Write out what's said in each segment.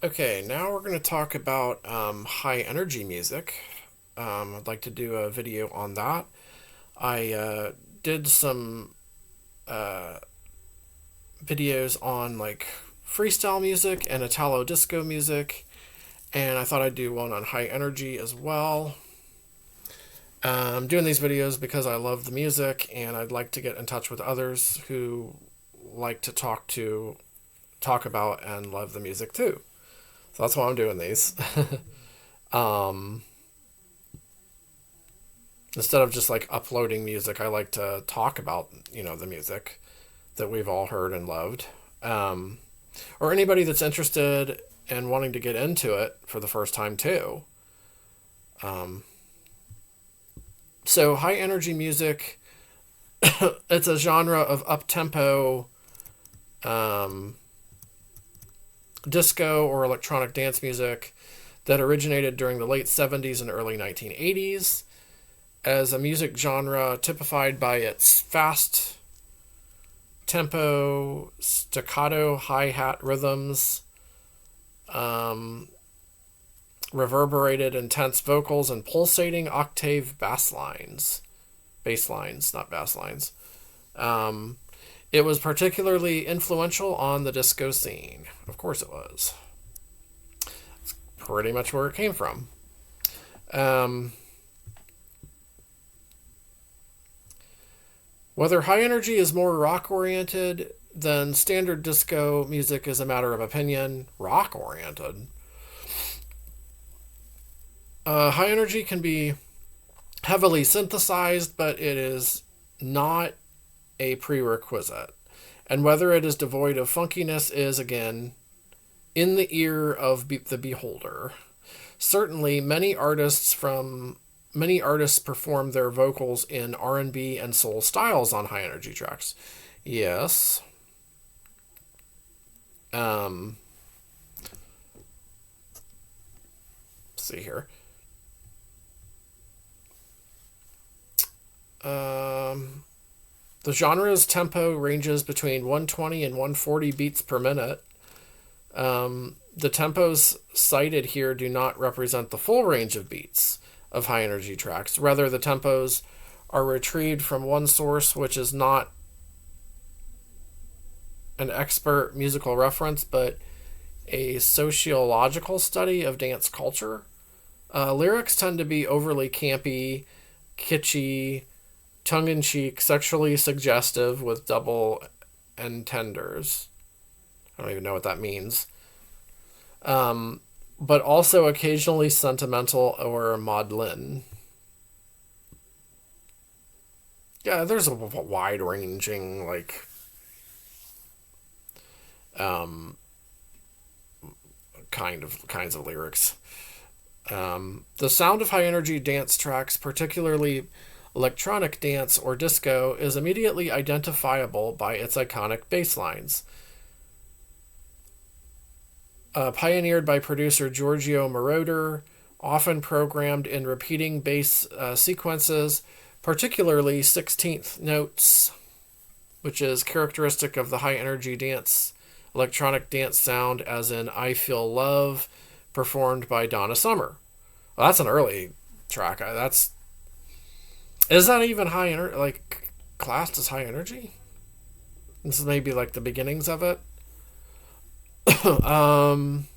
Okay, now we're going to talk about high energy music. I'd like to do a video on that. I did some uh, videos on like freestyle music and Italo disco music, and I thought I'd do one on high energy as well. I'm doing these videos because I love the music and I'd like to get in touch with others who like to talk about and love the music too. So that's why I'm doing these. um, Instead of just like uploading music, I like to talk about the music that we've all heard and loved, um, or anybody that's interested and wanting to get into it for the first time too. Um, so high energy music, it's a genre of up tempo um, disco or electronic dance music that originated during the late 70s and early 1980s as a music genre typified by its fast tempo, staccato hi-hat rhythms, um, reverberated intense vocals, and pulsating octave bass lines. Bass lines, not bass lines. Um, it was particularly influential on the disco scene. Of course it was. It's pretty much where it came from. Um, Whether high energy is more rock oriented than standard disco music is a matter of opinion. Rock oriented. High energy can be heavily synthesized, but it is not a prerequisite. And whether it is devoid of funkiness is, again, in the ear of the beholder. Certainly, many artists perform their vocals in R&B and soul styles on high energy tracks. Yes. Um, let's see here. Um, the genre's tempo ranges between 120 and 140 beats per minute. The tempos cited here do not represent the full range of beats of high energy tracks. Rather, the tempos are retrieved from one source, which is not an expert musical reference, but a sociological study of dance culture. Lyrics tend to be overly campy, kitschy, tongue in cheek, sexually suggestive with double entendres. I don't even know what that means. But also occasionally sentimental or maudlin. Yeah, there's a wide ranging, like, um, kinds of lyrics. The sound of high energy dance tracks, particularly electronic dance or disco, is immediately identifiable by its iconic bass lines. Pioneered by producer Giorgio Moroder, often programmed in repeating bass sequences, particularly 16th notes, which is characteristic of the high energy dance, electronic dance sound, as in I Feel Love, performed by Donna Summer. Well, that's an early track. Is that even high energy? Like, classed as high energy? This is maybe like the beginnings of it. um,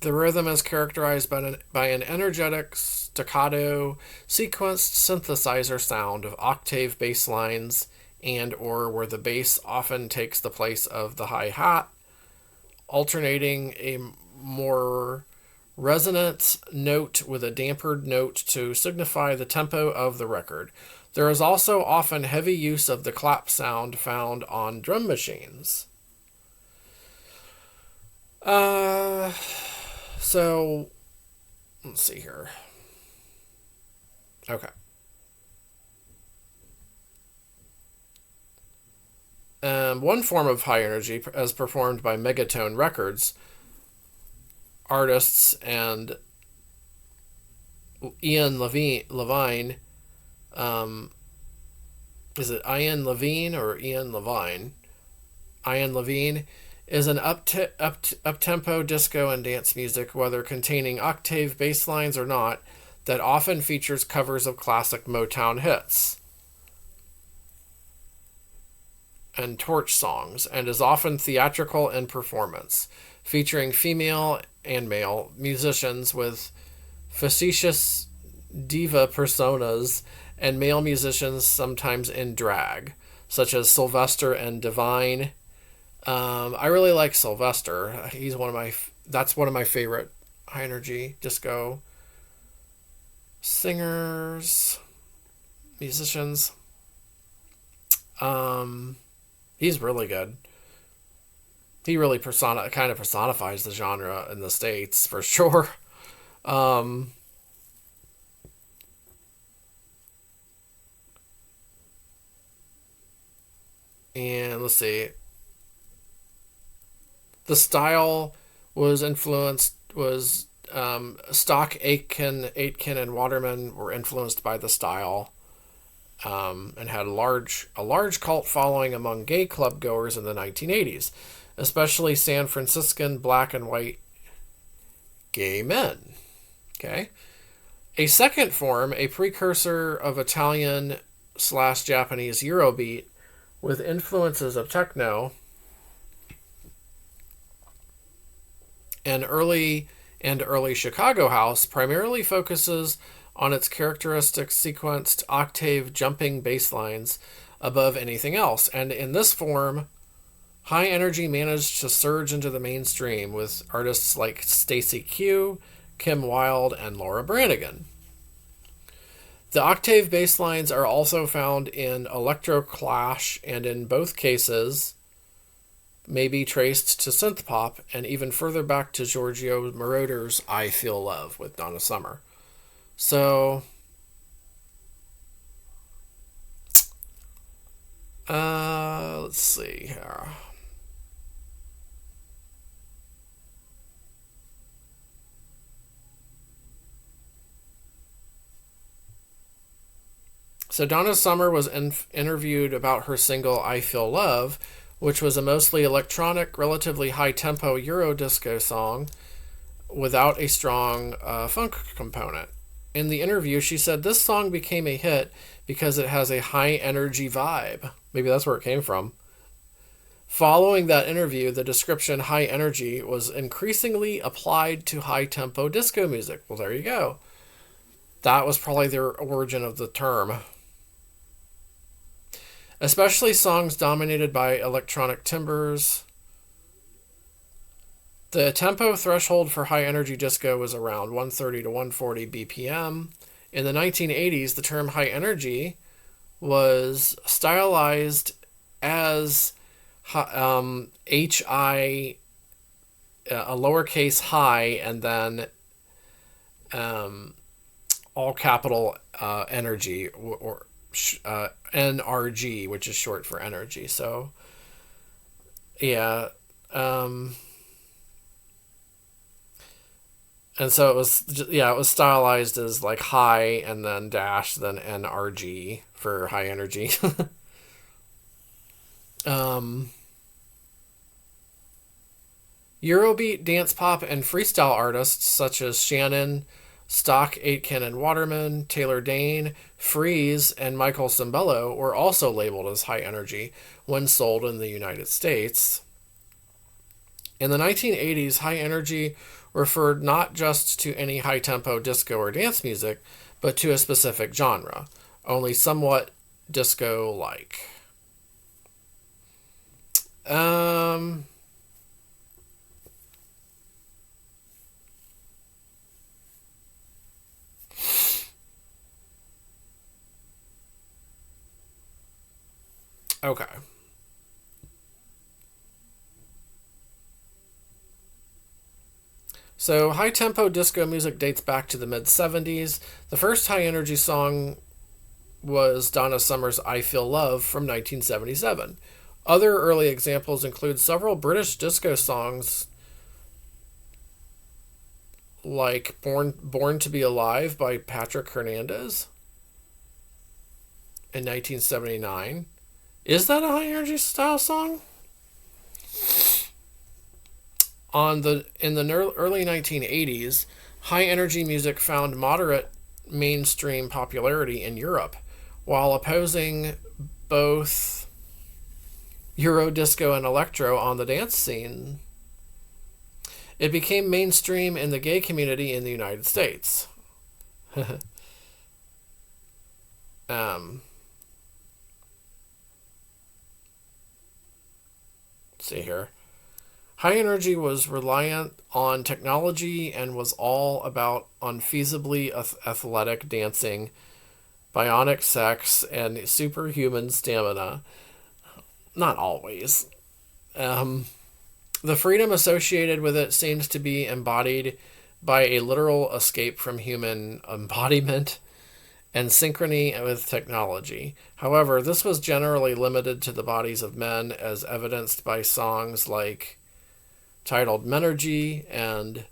the rhythm is characterized by an energetic staccato sequenced synthesizer sound of octave bass lines and or where the bass often takes the place of the hi-hat, alternating a more resonant note with a dampened note to signify the tempo of the record. There is also often heavy use of the clap sound found on drum machines. Uh, so, let's see here. Okay. One form of high energy, as performed by Megatone Records artists and Ian Levine, um, is it Ian Levine or Ian Levine? Ian Levine, is an up-tempo disco and dance music, whether containing octave bass lines or not, that often features covers of classic Motown hits and torch songs, and is often theatrical in performance, featuring female and male musicians with facetious diva personas and male musicians sometimes in drag, such as Sylvester and Divine. I really like Sylvester. That's one of my favorite hi-NRG disco singers, musicians. He's really good. He really kind of personifies the genre in the States for sure. Um, and let's see. The style was Stock Aitken and Waterman were influenced by the style, and had a large cult following among gay club goers in the 1980s, especially San Franciscan black and white gay men. Okay. A second form, a precursor of Italian/Japanese Eurobeat with influences of techno and early Chicago house, primarily focuses on its characteristic sequenced octave jumping bass lines above anything else. And in this form, hi-NRG managed to surge into the mainstream with artists like Stacey Q, Kim Wilde, and Laura Branigan. The octave bass lines are also found in Electro Clash, and in both cases may be traced to synth pop and even further back to Giorgio Moroder's I Feel Love with Donna Summer. So, let's see here. So Donna Summer was interviewed about her single I Feel Love, which was a mostly electronic, relatively high-tempo Eurodisco song without a strong funk component. In the interview, she said this song became a hit because it has a hi-NRG vibe. Maybe that's where it came from. Following that interview, the description hi-NRG was increasingly applied to high-tempo disco music. Well, there you go. That was probably the origin of the term. Especially songs dominated by electronic timbres. The tempo threshold for hi-NRG disco was around 130 to 140 BPM. In the 1980s, the term hi-NRG was stylized as HI, a lowercase high, and then all capital energy, or NRG, which is short for energy. So, yeah. And so it was stylized as like high and then dash, then NRG for hi-NRG. Eurobeat, dance pop, and freestyle artists such as Shannon, Stock Aitken and Waterman, Taylor Dane, Freeze, and Michael Cimbello were also labeled as hi-NRG when sold in the United States. In the 1980s, hi-NRG referred not just to any high-tempo disco or dance music, but to a specific genre, only somewhat disco-like. Okay. So, high-tempo disco music dates back to the mid-70s. The first hi-NRG song was Donna Summer's I Feel Love from 1977. Other early examples include several British disco songs like Born to Be Alive by Patrick Hernandez in 1979. Is that a hi-NRG style song? In the early 1980s, high energy music found moderate mainstream popularity in Europe, while opposing both Euro disco and electro on the dance scene. It became mainstream in the gay community in the United States. um, let's see here. High energy was reliant on technology and was all about unfeasibly athletic dancing, bionic sex, and superhuman stamina. Not always. Um, the freedom associated with it seems to be embodied by a literal escape from human embodiment and synchrony with technology. However, this was generally limited to the bodies of men, as evidenced by songs like titled "Menergy" and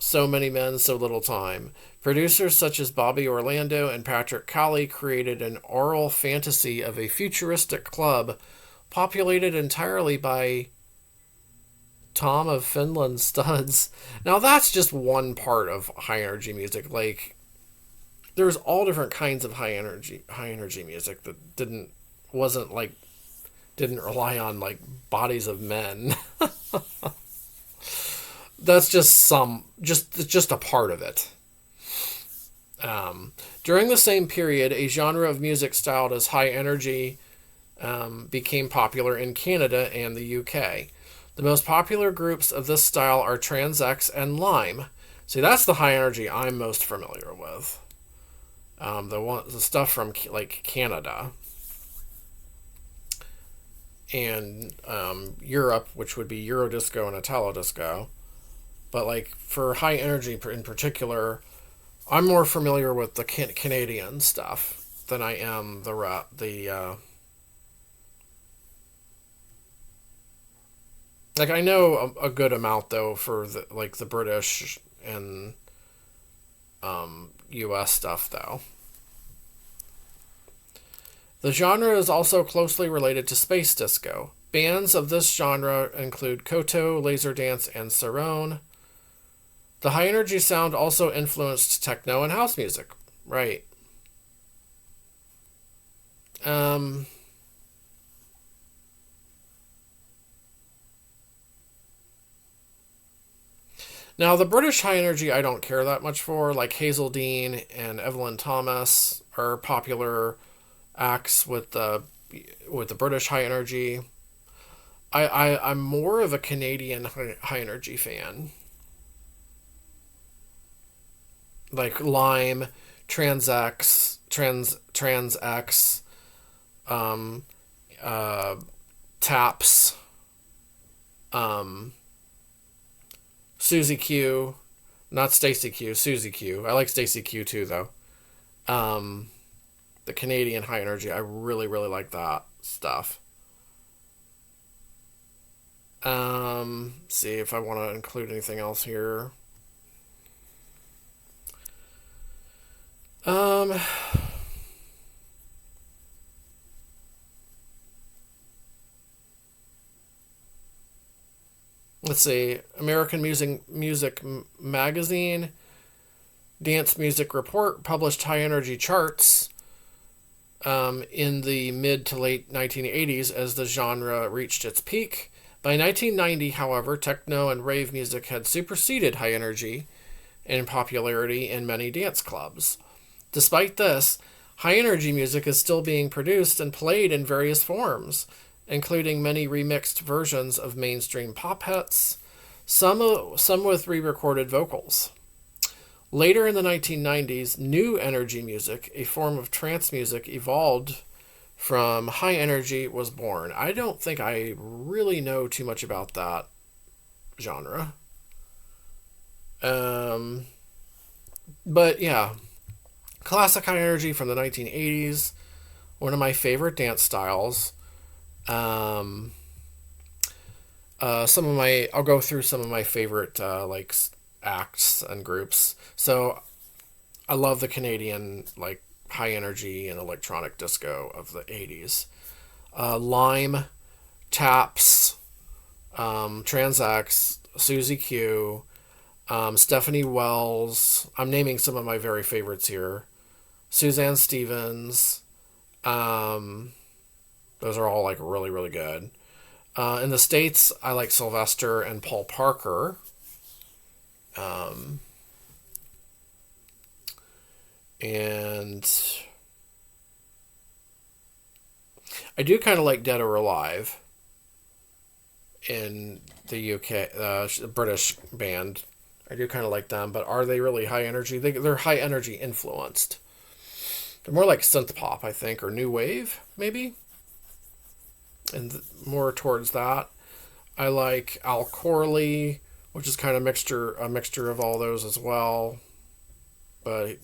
"So Many Men, So Little Time." Producers such as Bobby Orlando and Patrick Colley created an oral fantasy of a futuristic club populated entirely by Tom of Finland studs. Now that's just one part of high energy music. Like, there's all different kinds of high energy music that didn't rely on like bodies of men. That's just a part of it. During the same period, a genre of music styled as high energy became popular in Canada and the UK. The most popular groups of this style are Trans X and Lime. See, that's the high energy I'm most familiar with. The stuff from like Canada and Europe, which would be Eurodisco and Italo disco. But like for high energy in particular, I'm more familiar with the Canadian stuff than I am the like I know a good amount though for the British and US stuff though. The genre is also closely related to space disco. Bands of this genre include Koto, Laserdance, and Sarone. The high energy sound also influenced techno and house music. Right. Um, Now, the British high energy I don't care that much for. Like Hazel Dean and Evelyn Thomas are popular acts with the British high energy. I'm more of a Canadian high energy fan. Like Lime, Trans X, um, uh, Taps, um, Susie Q, not Stacy Q, Susie Q. I like Stacy Q too though. Um, the Canadian high energy, I really really like that stuff. See if I want to include anything else here. Um, let's see. American Music Magazine Dance Music Report published high energy charts in the mid to late 1980s as the genre reached its peak. By 1990, however, techno and rave music had superseded high energy in popularity in many dance clubs. Despite this, high energy music is still being produced and played in various forms, including many remixed versions of mainstream pop hits, some with re recorded vocals. Later in the 1990s, new energy music, a form of trance music, evolved from high energy was born. I don't think I really know too much about that genre. Um, but yeah, classic high energy from the 1980s, one of my favorite dance styles. Um, I'll go through some of my favorite acts and groups. So I love the Canadian like high energy and electronic disco of the 80s. Lime, Taps, Trans-X, Susie Q, Stephanie Wells. I'm naming some of my very favorites here. Suzanne Stevens. Um, those are all like really, really good. In the States, I like Sylvester and Paul Parker. Um, and I do kind of like Dead or Alive in the UK, British band. I do kind of like them, but are they really high energy? They're high energy influenced. They're more like synth pop, I think, or new wave, maybe, and more towards that. I like Al Corley, which is kind of a mixture of all those as well. But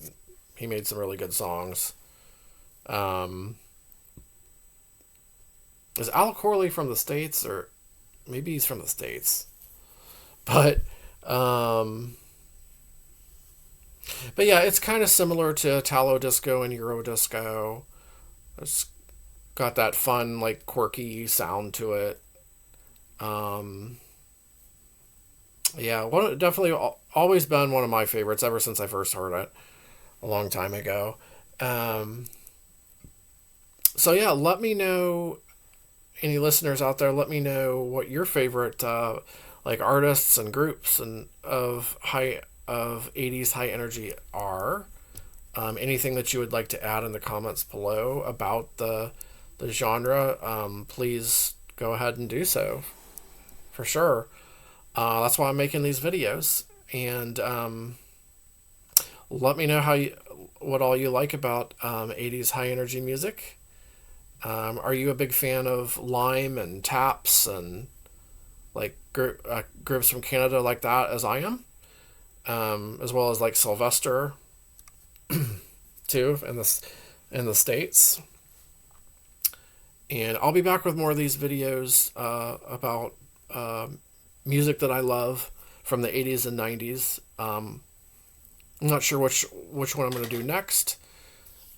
he made some really good songs. Um, is Al Corley from the States, or maybe he's from the States? But um, but yeah, it's kind of similar to Italo disco and Euro disco. It's got that fun, like quirky sound to it. Um, yeah, definitely always been one of my favorites ever since I first heard it a long time ago. Um, so yeah, let me know, any listeners out there. Let me know what your favorite like artists and groups and of 80s high energy are. Anything that you would like to add in the comments below about the genre, please go ahead and do so for sure. That's why I'm making these videos, and let me know what all you like about 80s high energy music. Are you a big fan of Lime and Taps and like groups from Canada like that, as I am, as well as like Sylvester too in the States? And I'll be back with more of these videos about music that I love from the 80s and 90s. I'm not sure which one I'm going to do next,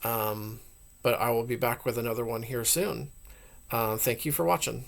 but I will be back with another one here soon. Thank you for watching.